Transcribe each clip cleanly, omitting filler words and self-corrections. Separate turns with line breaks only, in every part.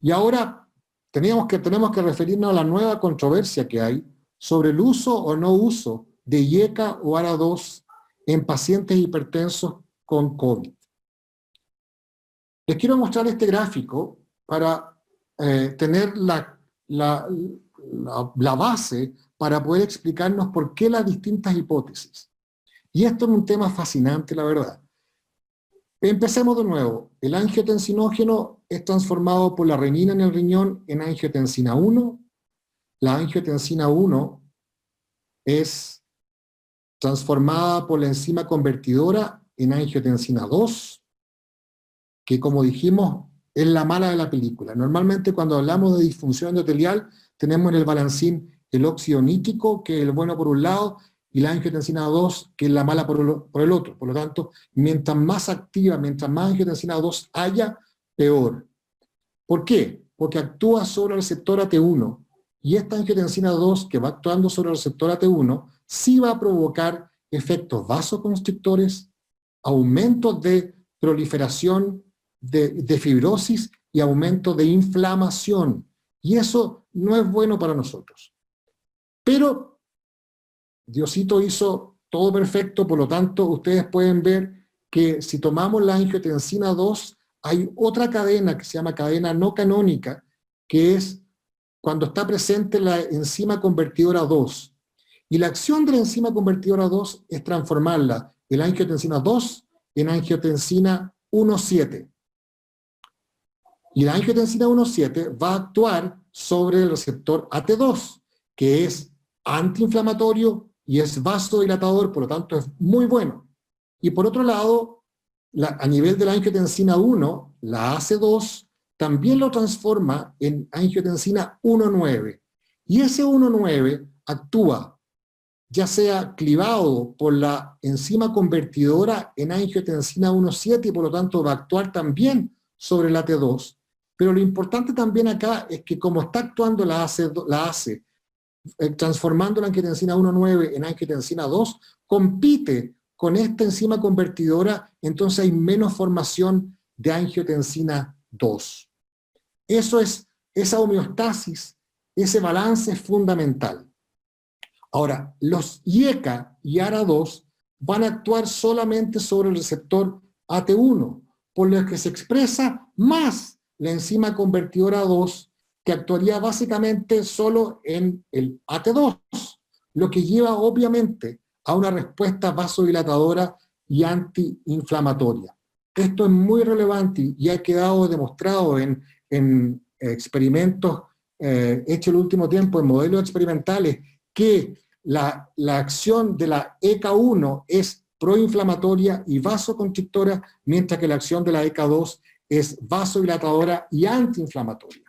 Y ahora tenemos que referirnos a la nueva controversia que hay sobre el uso o no uso de IECA o ARA2 en pacientes hipertensos con COVID. Les quiero mostrar este gráfico para tener la base para poder explicarnos por qué las distintas hipótesis. Y esto es un tema fascinante, la verdad. Empecemos de nuevo. El angiotensinógeno es transformado por la renina en el riñón en angiotensina 1. La angiotensina 1 es transformada por la enzima convertidora en angiotensina 2, que como dijimos, es la mala de la película. Normalmente cuando hablamos de disfunción endotelial, tenemos en el balancín el óxido nítrico, que es el bueno por un lado, y la angiotensina 2, que es la mala por el otro. Por lo tanto, mientras más activa, mientras más angiotensina 2 haya, peor. ¿Por qué? Porque actúa sobre el receptor AT1, y esta angiotensina 2, que va actuando sobre el receptor AT1, sí va a provocar efectos vasoconstrictores, aumentos de proliferación de fibrosis y aumento de inflamación. Y eso no es bueno para nosotros. Pero Diosito hizo todo perfecto, por lo tanto, ustedes pueden ver que si tomamos la angiotensina 2, hay otra cadena que se llama cadena no canónica, que es cuando está presente la enzima convertidora 2. Y la acción de la enzima convertidora 2 es transformarla de la angiotensina 2 en angiotensina 1,7. Y la angiotensina 1,7 va a actuar sobre el receptor AT2, que es antiinflamatorio y es vasodilatador, por lo tanto es muy bueno. Y por otro lado, a nivel de la angiotensina 1, la AC2 también lo transforma en angiotensina 1,9. Y ese 1,9 actúa ya sea clivado por la enzima convertidora en angiotensina 1,7 y por lo tanto va a actuar también sobre la AT2. Pero lo importante también acá es que como está actuando la ACE transformando la angiotensina 1,9 en angiotensina 2, compite con esta enzima convertidora, entonces hay menos formación de angiotensina 2. Esa homeostasis, ese balance es fundamental. Ahora, los IECA y ARA2 van a actuar solamente sobre el receptor AT1, por lo que se expresa más la enzima convertidora 2, que actuaría básicamente solo en el AT2, lo que lleva obviamente a una respuesta vasodilatadora y antiinflamatoria. Esto es muy relevante y ha quedado demostrado en experimentos hechos el último tiempo, en modelos experimentales, que la acción de la ECA1 es proinflamatoria y vasoconstrictora, mientras que la acción de la ECA2 es vasodilatadora y antiinflamatoria.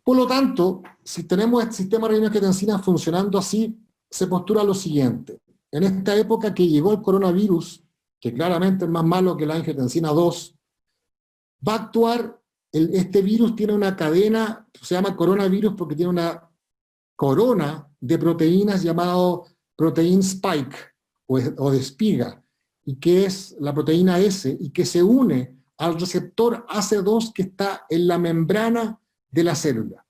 Por lo tanto, si tenemos el sistema renina angiotensina funcionando así, se postula lo siguiente. En esta época que llegó el coronavirus, que claramente es más malo que la angiotensina 2, va a actuar, este virus tiene una cadena, se llama coronavirus porque tiene una corona de proteínas llamado protein spike o de espiga, y que es la proteína S, y que se une al receptor AC2 que está en la membrana de la célula.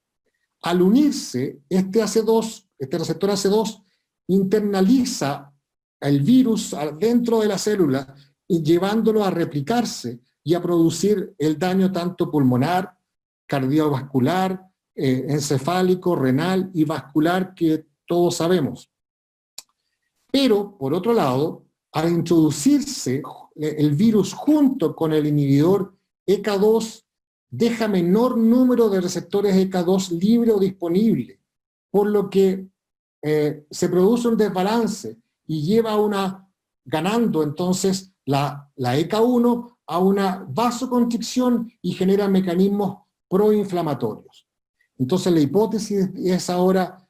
Al unirse, este receptor AC2 internaliza el virus dentro de la célula y llevándolo a replicarse y a producir el daño tanto pulmonar, cardiovascular, encefálico, renal y vascular que todos sabemos. Pero, por otro lado, al introducirse el virus junto con el inhibidor ECA2, deja menor número de receptores ECA2 libre o disponible, por lo que se produce un desbalance y lleva ganando entonces la ECA1 a una vasoconstricción y genera mecanismos proinflamatorios. Entonces la hipótesis es ahora,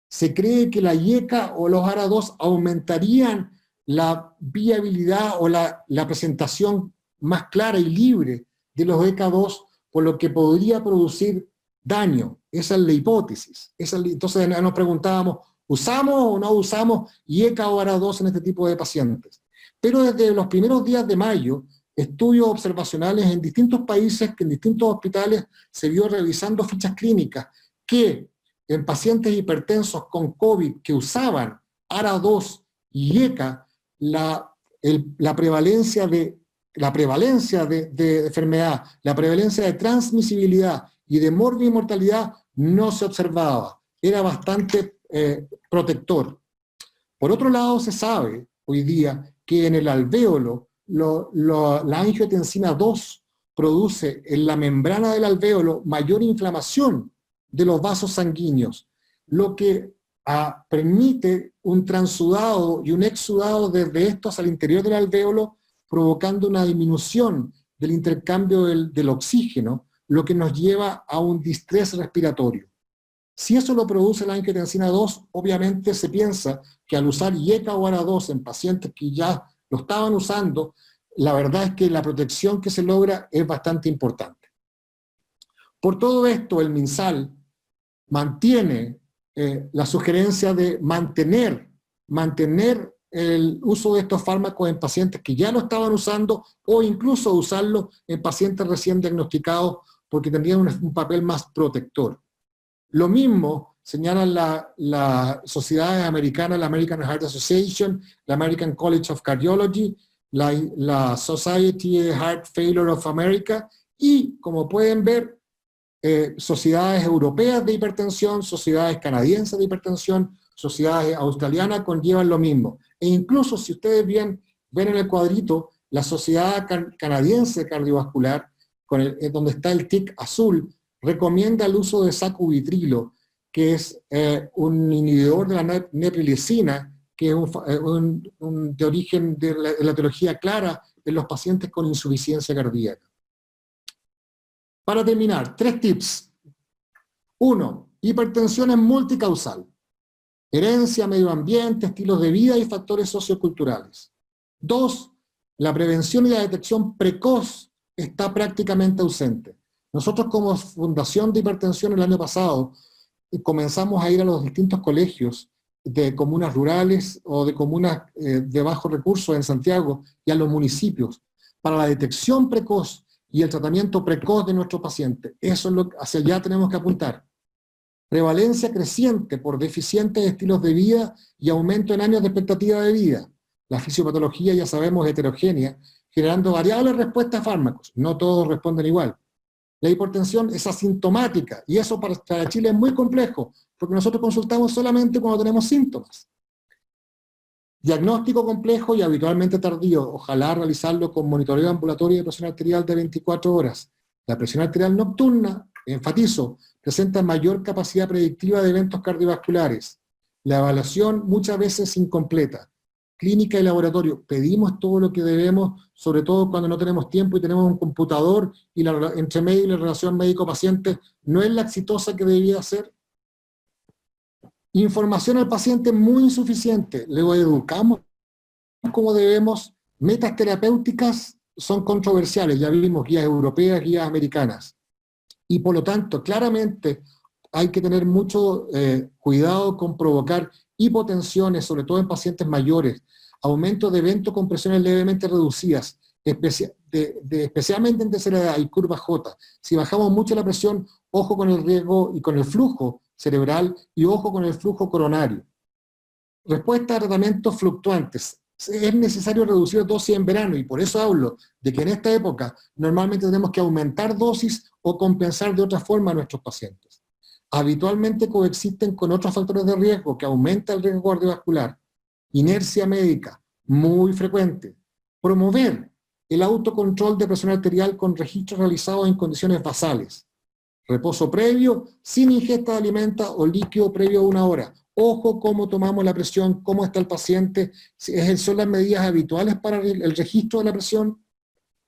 se cree que la IECA o los ARA2 aumentarían la viabilidad o la presentación más clara y libre de los ECA2, por lo que podría producir daño. Esa es la hipótesis. Entonces nos preguntábamos, ¿usamos o no usamos IECA o ARA2 en este tipo de pacientes? Pero desde los primeros días de mayo estudios observacionales en distintos países, que en distintos hospitales se vio revisando fichas clínicas, que en pacientes hipertensos con COVID que usaban ARA2 y ECA, la prevalencia de enfermedad, la prevalencia de transmisibilidad y de mortalidad no se observaba. Era bastante protector. Por otro lado, se sabe hoy día que en el alvéolo la angiotensina 2 produce en la membrana del alvéolo mayor inflamación de los vasos sanguíneos, lo que permite un transudado y un exudado desde estos al interior del alvéolo, provocando una disminución del intercambio del oxígeno, lo que nos lleva a un distrés respiratorio. Si eso lo produce la angiotensina 2, obviamente se piensa que al usar IECA o ARA2 en pacientes que ya lo estaban usando, la verdad es que la protección que se logra es bastante importante. Por todo esto, el MinSal mantiene la sugerencia de mantener el uso de estos fármacos en pacientes que ya lo estaban usando, o incluso usarlo en pacientes recién diagnosticados, porque tendrían un papel más protector. Lo mismo señalan la sociedad americana, la American Heart Association, la American College of Cardiology, la Society of Heart Failure of America, y como pueden ver, sociedades europeas de hipertensión, sociedades canadienses de hipertensión, sociedades australianas conllevan lo mismo. E incluso si ustedes ven en el cuadrito, la Sociedad Canadiense Cardiovascular, donde está el tic azul, recomienda el uso de sacubitrilo, que es un inhibidor de la neprilicina, que es de origen de la etiología clara en los pacientes con insuficiencia cardíaca. Para terminar, 3 tips. 1. Hipertensión es multicausal. Herencia, medio ambiente, estilos de vida y factores socioculturales. 2. La prevención y la detección precoz está prácticamente ausente. Nosotros como Fundación de Hipertensión el año pasado comenzamos a ir a los distintos colegios de comunas rurales o de comunas de bajos recursos en Santiago y a los municipios para la detección precoz y el tratamiento precoz de nuestros pacientes. Eso es hacia allá tenemos que apuntar. Prevalencia creciente por deficientes estilos de vida y aumento en años de expectativa de vida. La fisiopatología, ya sabemos, es heterogénea, generando variables respuestas a fármacos. No todos responden igual. La hipertensión es asintomática, y eso para Chile es muy complejo, porque nosotros consultamos solamente cuando tenemos síntomas. Diagnóstico complejo y habitualmente tardío, ojalá realizarlo con monitoreo ambulatorio de presión arterial de 24 horas. La presión arterial nocturna, enfatizo, presenta mayor capacidad predictiva de eventos cardiovasculares. La evaluación muchas veces incompleta. Clínica y laboratorio, pedimos todo lo que debemos, sobre todo cuando no tenemos tiempo y tenemos un computador y entre medio y la relación médico-paciente no es la exitosa que debía ser. Información al paciente muy insuficiente, luego educamos como debemos. Metas terapéuticas son controversiales, ya vimos guías europeas, guías americanas, y por lo tanto claramente hay que tener mucho cuidado con provocar hipotensiones, sobre todo en pacientes mayores, aumento de eventos con presiones levemente reducidas, especialmente en tercera edad y curva J. Si bajamos mucho la presión, ojo con el riesgo y con el flujo cerebral y ojo con el flujo coronario. Respuesta a tratamientos fluctuantes. Es necesario reducir dosis en verano y por eso hablo de que en esta época normalmente tenemos que aumentar dosis o compensar de otra forma a nuestros pacientes. Habitualmente coexisten con otros factores de riesgo que aumenta el riesgo cardiovascular. Inercia médica, muy frecuente. Promover el autocontrol de presión arterial con registros realizados en condiciones basales. Reposo previo, sin ingesta de alimentos o líquido previo a 1 hora. Ojo cómo tomamos la presión, cómo está el paciente, son las medidas habituales para el registro de la presión.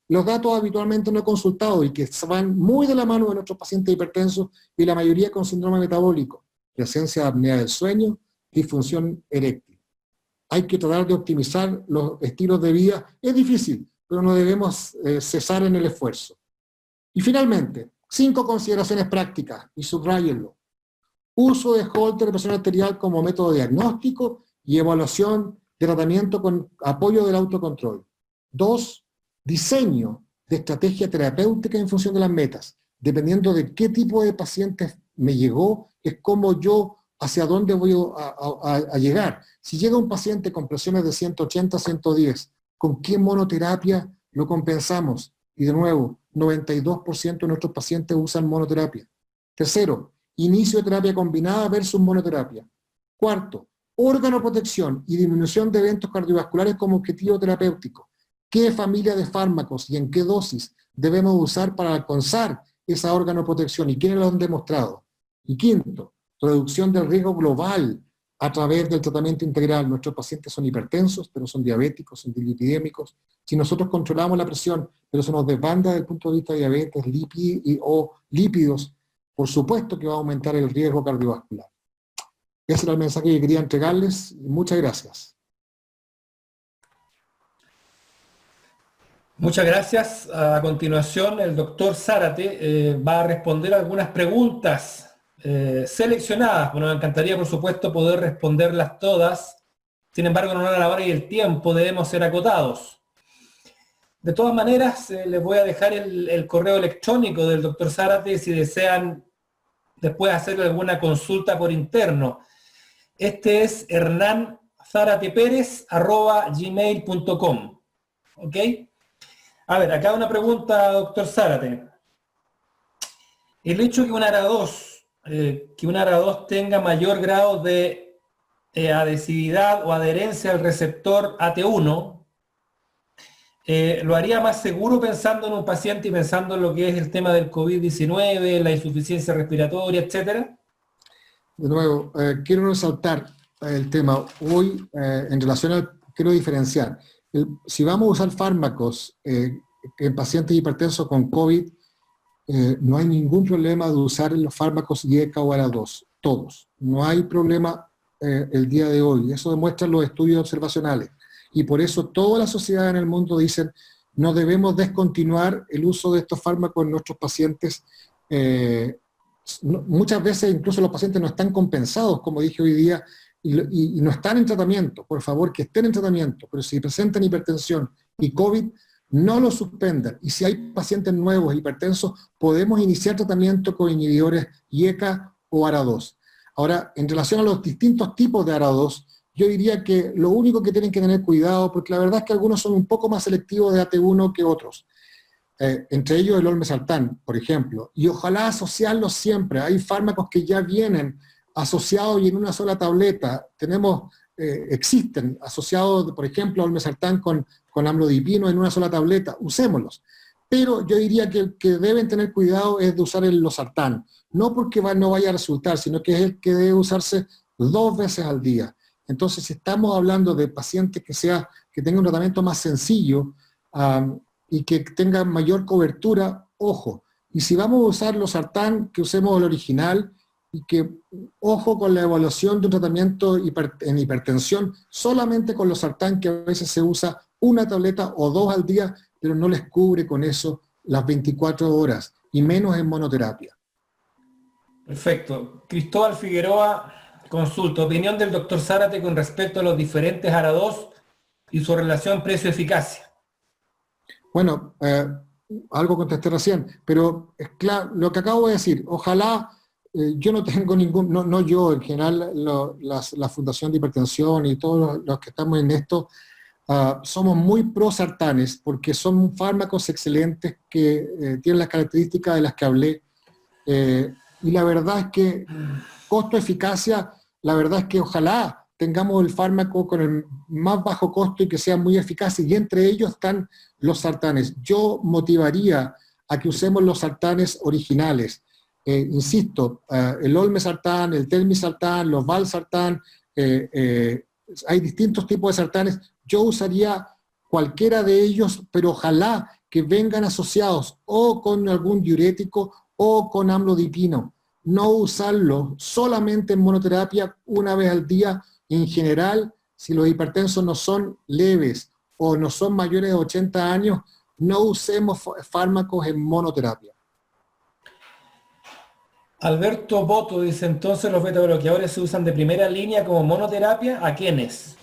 Los datos habitualmente no consultados y que van muy de la mano de nuestros pacientes hipertensos y la mayoría con síndrome metabólico, presencia de apnea del sueño, disfunción eréctil. Hay que tratar de optimizar los estilos de vida. Es difícil, pero no debemos cesar en el esfuerzo. Y finalmente, 5 consideraciones prácticas, y subrayenlo. Uso de Holter de presión arterial como método diagnóstico y evaluación de tratamiento con apoyo del autocontrol. 2. diseño de estrategia terapéutica en función de las metas. Dependiendo de qué tipo de pacientes me llegó, es como yo, hacia dónde voy a llegar. Si llega un paciente con presiones de 180, 110, ¿con qué monoterapia lo compensamos? Y de nuevo, 92% de nuestros pacientes usan monoterapia. Tercero, inicio de terapia combinada versus monoterapia. Cuarto, órganoprotección y disminución de eventos cardiovasculares como objetivo terapéutico. ¿Qué familia de fármacos y en qué dosis debemos usar para alcanzar esa órganoprotección y quiénes lo han demostrado? Y quinto, reducción del riesgo global a través del tratamiento integral. Nuestros pacientes son hipertensos, pero son diabéticos, son dislipidémicos. Si nosotros controlamos la presión, pero se nos desbanda desde el punto de vista de diabetes o lípidos, por supuesto que va a aumentar el riesgo cardiovascular. Ese era el mensaje que quería entregarles. Muchas gracias.
Muchas gracias. A continuación, el doctor Zárate va a responder algunas preguntas seleccionadas. Bueno, me encantaría, por supuesto, poder responderlas todas. Sin embargo, en honor a la hora y el tiempo, debemos ser acotados. De todas maneras, les voy a dejar el correo electrónico del doctor Zárate si desean después hacerle alguna consulta por interno. Este es hernanzarateperez@gmail.com. ¿Ok? A ver, acá una pregunta, doctor Zárate. El hecho que un ARA2 tenga mayor grado de adhesividad o adherencia al receptor AT1, ¿lo haría más seguro pensando en un paciente y pensando en lo que es el tema del COVID-19, la insuficiencia respiratoria, etcétera?
De nuevo, quiero resaltar el tema. Hoy, en relación al, quiero diferenciar. Si vamos a usar fármacos en pacientes hipertensos con COVID, no hay ningún problema de usar los fármacos IECA o ARA2, todos. No hay problema el día de hoy. Eso demuestran los estudios observacionales. Y por eso todas las sociedades en el mundo dicen no debemos descontinuar el uso de estos fármacos en nuestros pacientes. Muchas veces incluso los pacientes no están compensados, como dije hoy día, y no están en tratamiento. Por favor, que estén en tratamiento, pero si presentan hipertensión y COVID, no lo suspendan. Y si hay pacientes nuevos hipertensos, podemos iniciar tratamiento con inhibidores IECA o ARA2. Ahora, en relación a los distintos tipos de ARA2, yo diría que lo único que tienen que tener cuidado, porque la verdad es que algunos son un poco más selectivos de AT1 que otros. Entre ellos el olmesartán, por ejemplo, y ojalá asociarlos siempre. Hay fármacos que ya vienen asociados y en una sola tableta. Existen asociados, por ejemplo, olmesartán con amlodipino en una sola tableta. Usémoslos. Pero yo diría que el que deben tener cuidado es de usar el losartán. No porque no vaya a resultar, sino que es el que debe usarse 2 veces al día. Entonces, si estamos hablando de pacientes que tengan un tratamiento más sencillo y que tengan mayor cobertura, ojo. Y si vamos a usar losartán, que usemos el original y que, ojo con la evaluación de un tratamiento en hipertensión, solamente con losartán, que a veces se usa una tableta o 2 al día, pero no les cubre con eso las 24 horas, y menos en monoterapia.
Perfecto. Cristóbal Figueroa consulta, opinión del doctor Zárate con respecto a los diferentes ARA2 y su relación precio-eficacia.
Bueno, algo contesté recién, pero es claro, lo que acabo de decir, ojalá, yo no tengo no yo, en general, la Fundación de Hipertensión y todos los que estamos en esto, somos muy pro sartanes, porque son fármacos excelentes que tienen las características de las que hablé, y la verdad es que costo-eficacia, la verdad es que ojalá tengamos el fármaco con el más bajo costo y que sea muy eficaz, y entre ellos están los sartanes. Yo motivaría a que usemos los sartanes originales. Insisto, el olmesartán, el telmisartán, los valsartán, hay distintos tipos de sartanes. Yo usaría cualquiera de ellos, pero ojalá que vengan asociados o con algún diurético o con amlodipino. No usarlo solamente en monoterapia una vez al día. En general, si los hipertensos no son leves o no son mayores de 80 años, no usemos fármacos en monoterapia.
Alberto Boto dice, entonces los beta bloqueadores se usan de primera línea como monoterapia, ¿a quiénes?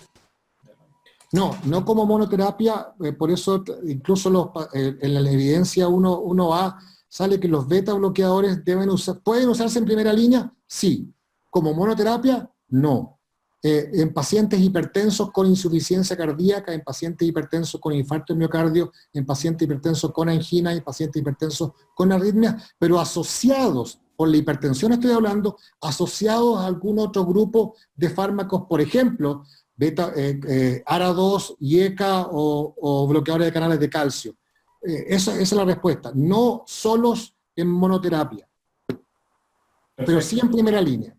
No, no como monoterapia, por eso incluso en la evidencia 1A sale que los beta bloqueadores ¿pueden usarse en primera línea? Sí. Como monoterapia, no. En pacientes hipertensos con insuficiencia cardíaca, en pacientes hipertensos con infarto de miocardio, en pacientes hipertensos con angina, en pacientes hipertensos con arritmia, pero asociados, por la hipertensión estoy hablando, asociados a algún otro grupo de fármacos, por ejemplo, ARA2, IECA o bloqueadores de canales de calcio. Esa es la respuesta. No solos en monoterapia, pero sí en primera línea.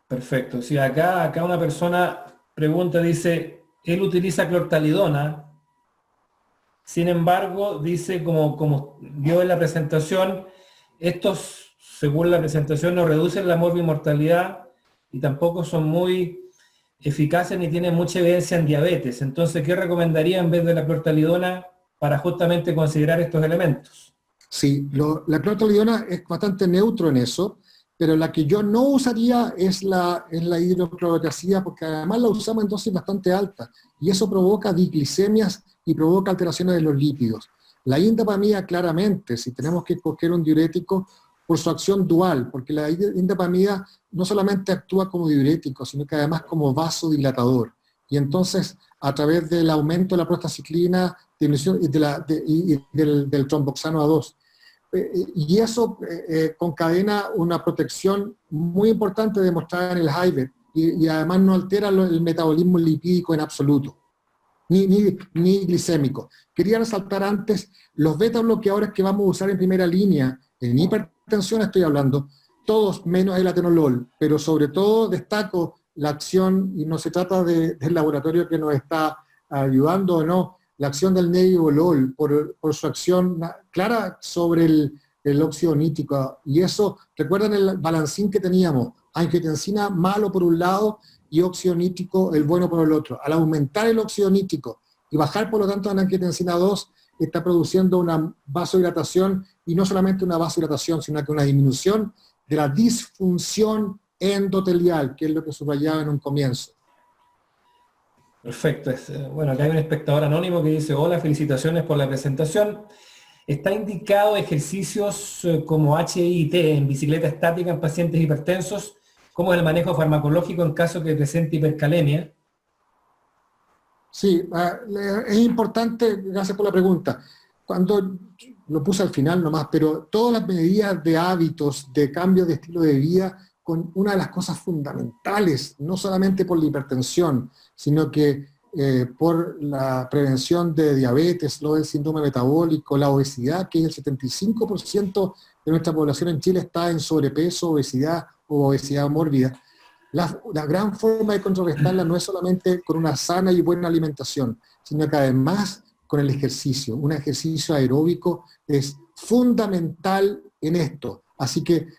Perfecto. Sí, acá una persona pregunta, dice, él utiliza clortalidona, sin embargo, dice, como vio en la presentación, estos, según la presentación, no reducen la morbimortalidad y tampoco son muy eficaces ni tienen mucha evidencia en diabetes. Entonces, ¿qué recomendaría en vez de la clortalidona para justamente considerar estos elementos?
Sí, la clortalidona es bastante neutro en eso, pero la que yo no usaría es la hidroclorotiazida, porque además la usamos en dosis bastante altas, y eso provoca diglicemias y provoca alteraciones de los lípidos. La indapamida claramente, si tenemos que escoger un diurético, por su acción dual, porque la indapamida no solamente actúa como diurético, sino que además como vasodilatador. Y entonces, a través del aumento de la prostaciclina disminución del tromboxano A2, y eso concadena una protección muy importante demostrada en el HIVET, y además no altera el metabolismo lipídico en absoluto, ni glicémico. Quería resaltar antes, los beta bloqueadores que vamos a usar en primera línea, en hipertensión estoy hablando, todos menos el atenolol, pero sobre todo destaco la acción, y no se trata del laboratorio que nos está ayudando o no, la acción del nebivolol por su acción clara sobre el óxido nítrico. Y eso, recuerdan el balancín que teníamos, angiotensina malo por un lado y óxido nítrico el bueno por el otro. Al aumentar el óxido nítrico y bajar por lo tanto la angiotensina 2, está produciendo una vasodilatación, y no solamente una vasodilatación, sino que una disminución de la disfunción endotelial, que es lo que subrayaba en un comienzo.
Perfecto. Bueno, acá hay un espectador anónimo que dice, hola, felicitaciones por la presentación. ¿Está indicado ejercicios como HIIT en bicicleta estática en pacientes hipertensos? ¿Cómo es el manejo farmacológico en caso que presente hipercalemia?
Sí, es importante, gracias por la pregunta. Cuando lo puse al final nomás, pero todas las medidas de hábitos, de cambio de estilo de vida, con una de las cosas fundamentales, no solamente por la hipertensión, sino que por la prevención de diabetes, lo del síndrome metabólico, la obesidad, que el 75% de nuestra población en Chile está en sobrepeso, obesidad o obesidad mórbida. La gran forma de contrarrestarla no es solamente con una sana y buena alimentación, sino que además con el ejercicio. Un ejercicio aeróbico es fundamental en esto. Así que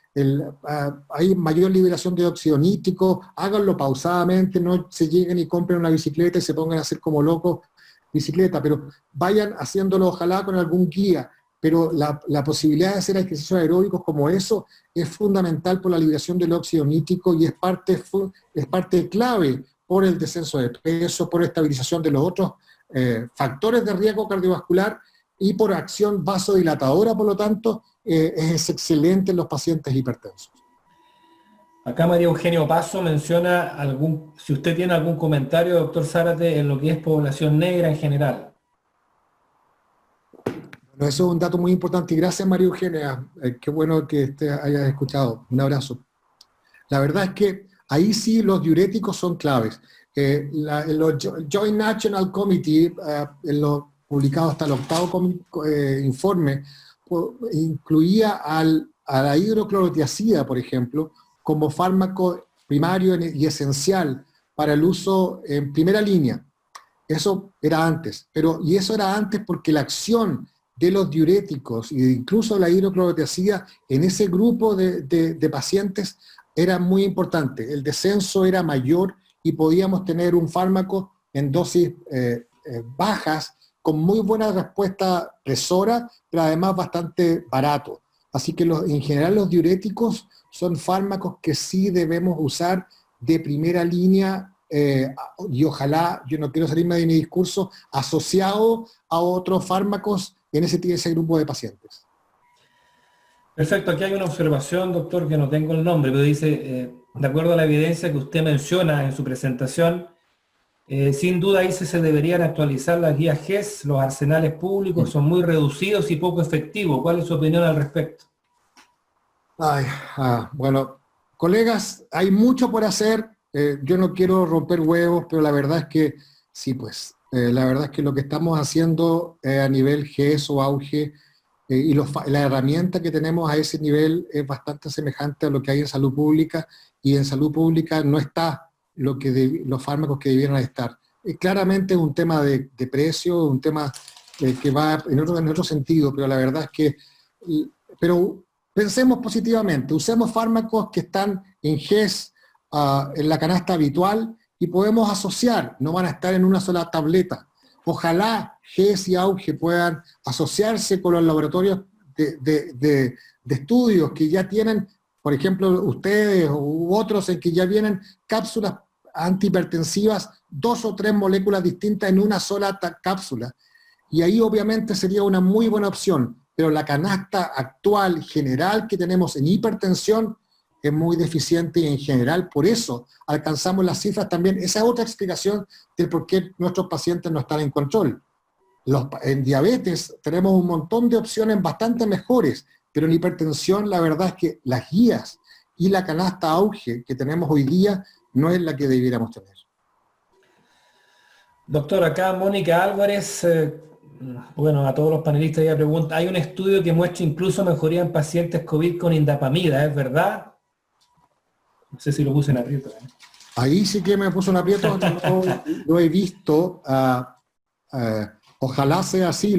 hay mayor liberación de óxido nítrico, háganlo pausadamente, no se lleguen y compren una bicicleta y se pongan a hacer como locos bicicleta, pero vayan haciéndolo ojalá con algún guía. Pero la posibilidad de hacer ejercicios aeróbicos como eso es fundamental por la liberación del óxido nítrico, y es parte clave por el descenso de peso, por estabilización de los otros factores de riesgo cardiovascular y por acción vasodilatadora. Por lo tanto, es excelente en los pacientes hipertensos.
Acá María Eugenio Paso menciona si usted tiene algún comentario, doctor Zárate, en lo que es población negra en general.
Bueno, eso es un dato muy importante, y gracias María Eugenia, qué bueno que hayas escuchado. Un abrazo. La verdad es que ahí sí los diuréticos son claves. El Joint National Committee, en lo publicado hasta el 8º informe, incluía a la hidroclorotiazida, por ejemplo, como fármaco primario y esencial para el uso en primera línea. Eso era antes, y eso era antes porque la acción de los diuréticos e incluso la hidroclorotiazida en ese grupo de pacientes era muy importante. El descenso era mayor y podíamos tener un fármaco en dosis bajas con muy buena respuesta presora, pero además bastante barato. Así que en general los diuréticos son fármacos que sí debemos usar de primera línea y ojalá, yo no quiero salirme de mi discurso, asociado a otros fármacos en ese grupo de pacientes.
Perfecto, aquí hay una observación, doctor, que no tengo el nombre, pero dice, de acuerdo a la evidencia que usted menciona en su presentación, sin duda ahí se deberían actualizar las guías GES, los arsenales públicos son muy reducidos y poco efectivos. ¿Cuál es su opinión al respecto?
Bueno, colegas, hay mucho por hacer. Yo no quiero romper huevos, pero la verdad es que sí, pues, la verdad es que lo que estamos haciendo a nivel GES o AUGE y la herramienta que tenemos a ese nivel es bastante semejante a lo que hay en salud pública, y en salud pública no está los fármacos que debieran estar. Claramente es un tema de precio, un tema que va en otro sentido, pero la verdad es que... Pero pensemos positivamente, usemos fármacos que están en GES, en la canasta habitual, y podemos asociar, no van a estar en una sola tableta. Ojalá GES y AUGE puedan asociarse con los laboratorios de estudios que ya tienen, por ejemplo, ustedes u otros, en que ya vienen cápsulas antihipertensivas, 2 o 3 moléculas distintas en una sola cápsula. Y ahí obviamente sería una muy buena opción, pero la canasta actual general que tenemos en hipertensión es muy deficiente, y en general por eso alcanzamos las cifras también. Esa es otra explicación del por qué nuestros pacientes no están en control. En diabetes tenemos un montón de opciones bastante mejores, pero en hipertensión la verdad es que las guías y la canasta AUGE que tenemos hoy día no es la que debiéramos tener.
Doctor, acá Mónica Álvarez, bueno, a todos los panelistas ya pregunta, hay un estudio que muestra incluso mejoría en pacientes COVID con indapamida, ¿es verdad? No sé si lo puse en aprieto.
Ahí sí que me puso en aprieto, no lo he visto. Ojalá sea así.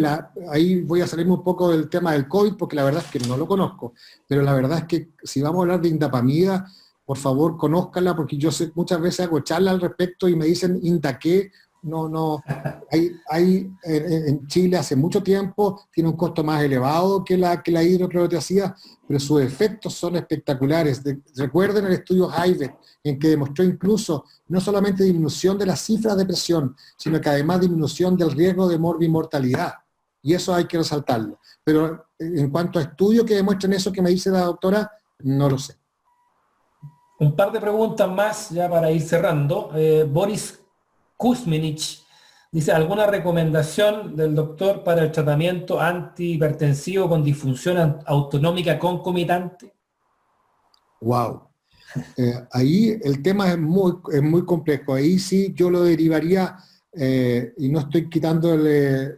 Ahí voy a salirme un poco del tema del COVID, porque la verdad es que no lo conozco. Pero la verdad es que si vamos a hablar de indapamida, por favor, conózcanla, porque yo sé, muchas veces hago charla al respecto y me dicen indaqué. No, en Chile hace mucho tiempo, tiene un costo más elevado que la hidroclorotiazida, pero sus efectos son espectaculares. Recuerden el estudio HIVET, en que demostró incluso no solamente disminución de las cifras de presión, sino que además disminución del riesgo de morbimortalidad. Y eso hay que resaltarlo. Pero en cuanto a estudios que demuestren eso que me dice la doctora, no lo sé.
Un par de preguntas más ya para ir cerrando. Boris Kuzminich dice, ¿alguna recomendación del doctor para el tratamiento antihipertensivo con disfunción autonómica concomitante?
Wow. Ahí el tema es muy complejo. Ahí sí yo lo derivaría, y no estoy quitándole,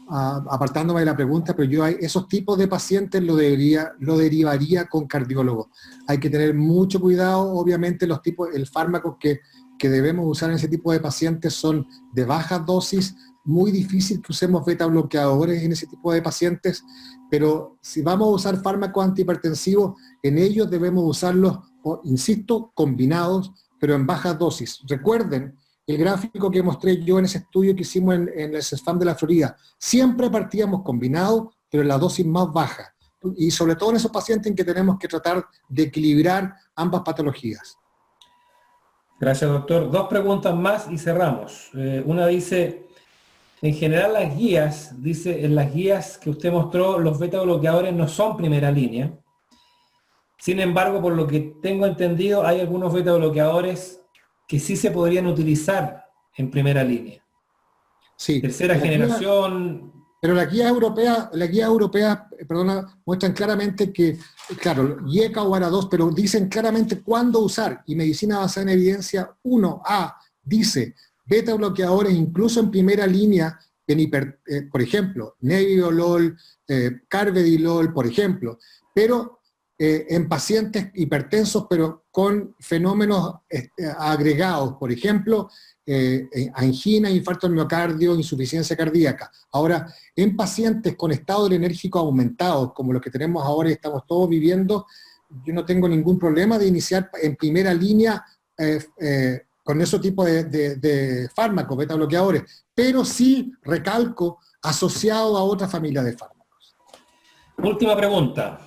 apartándome de la pregunta, pero yo esos tipos de pacientes lo derivaría con cardiólogo. Hay que tener mucho cuidado. Obviamente el fármaco que debemos usar en ese tipo de pacientes son de baja dosis. Muy difícil que usemos beta bloqueadores en ese tipo de pacientes, pero si vamos a usar fármacos antihipertensivos, en ellos debemos usarlos, insisto, combinados, pero en bajas dosis. Recuerden el gráfico que mostré yo en ese estudio que hicimos en el CESFAM de la Florida. Siempre partíamos combinados, pero en la dosis más baja, y sobre todo en esos pacientes en que tenemos que tratar de equilibrar ambas patologías.
Gracias, doctor. 2 preguntas más y cerramos. Una dice, en general las guías, dice, en las guías que usted mostró, los beta bloqueadores no son primera línea. Sin embargo, por lo que tengo entendido, hay algunos beta bloqueadores que sí se podrían utilizar en primera línea.
Sí.
Tercera generación.
Pero las guías europeas, muestran claramente que, claro, IECA o ARA2, pero dicen claramente cuándo usar. Y Medicina Basada en Evidencia 1A dice, beta bloqueadores incluso en primera línea, por ejemplo, Nebivolol, Carvedilol, por ejemplo, pero en pacientes hipertensos, pero con fenómenos agregados, por ejemplo, angina, infarto del miocardio, insuficiencia cardíaca. Ahora, en pacientes con estado enérgico aumentados, como los que tenemos ahora y estamos todos viviendo, yo no tengo ningún problema de iniciar en primera línea con ese tipo de fármacos, beta bloqueadores, pero sí, recalco, asociado a otra familia de fármacos.
Última pregunta.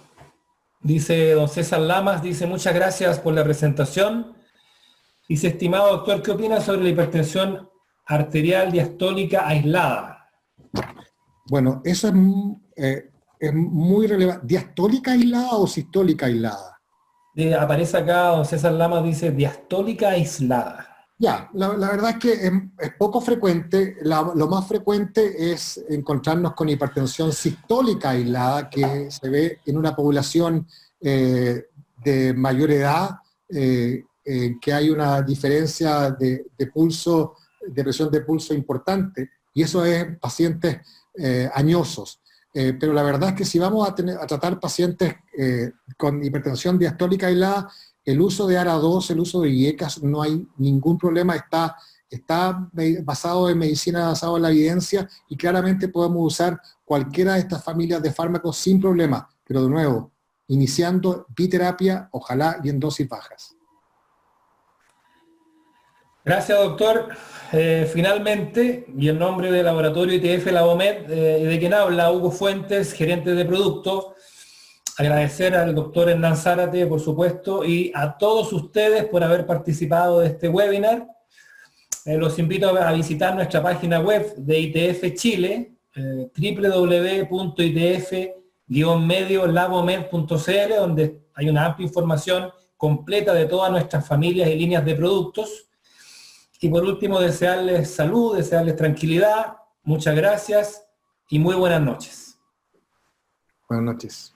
Dice don César Lamas, dice muchas gracias por la presentación. Dice, estimado doctor, ¿qué opina sobre la hipertensión arterial diastólica aislada?
Bueno, eso es muy relevante. ¿Diastólica aislada o sistólica aislada?
Aparece acá, don César Lamas dice, diastólica aislada.
Ya, la verdad es que es poco frecuente. Lo más frecuente es encontrarnos con hipertensión sistólica aislada, que se ve en una población de mayor edad, que hay una diferencia de pulso, de presión de pulso importante, y eso es en pacientes añosos. Pero la verdad es que si vamos a tratar pacientes con hipertensión diastólica aislada, el uso de ARA2, el uso de IECAS, no hay ningún problema, está basado en medicina, basado en la evidencia, y claramente podemos usar cualquiera de estas familias de fármacos sin problema, pero de nuevo, iniciando biterapia, ojalá y en dosis bajas.
Gracias, doctor. Finalmente, y en nombre del laboratorio ITF Labomed, de quien habla Hugo Fuentes, gerente de producto, agradecer al doctor Hernán Zárate, por supuesto, y a todos ustedes por haber participado de este webinar. Los invito a visitar nuestra página web de ITF Chile, www.itf-mediolabomed.cl, donde hay una amplia información completa de todas nuestras familias y líneas de productos. Y por último, desearles salud, desearles tranquilidad, muchas gracias y muy buenas noches.
Buenas noches.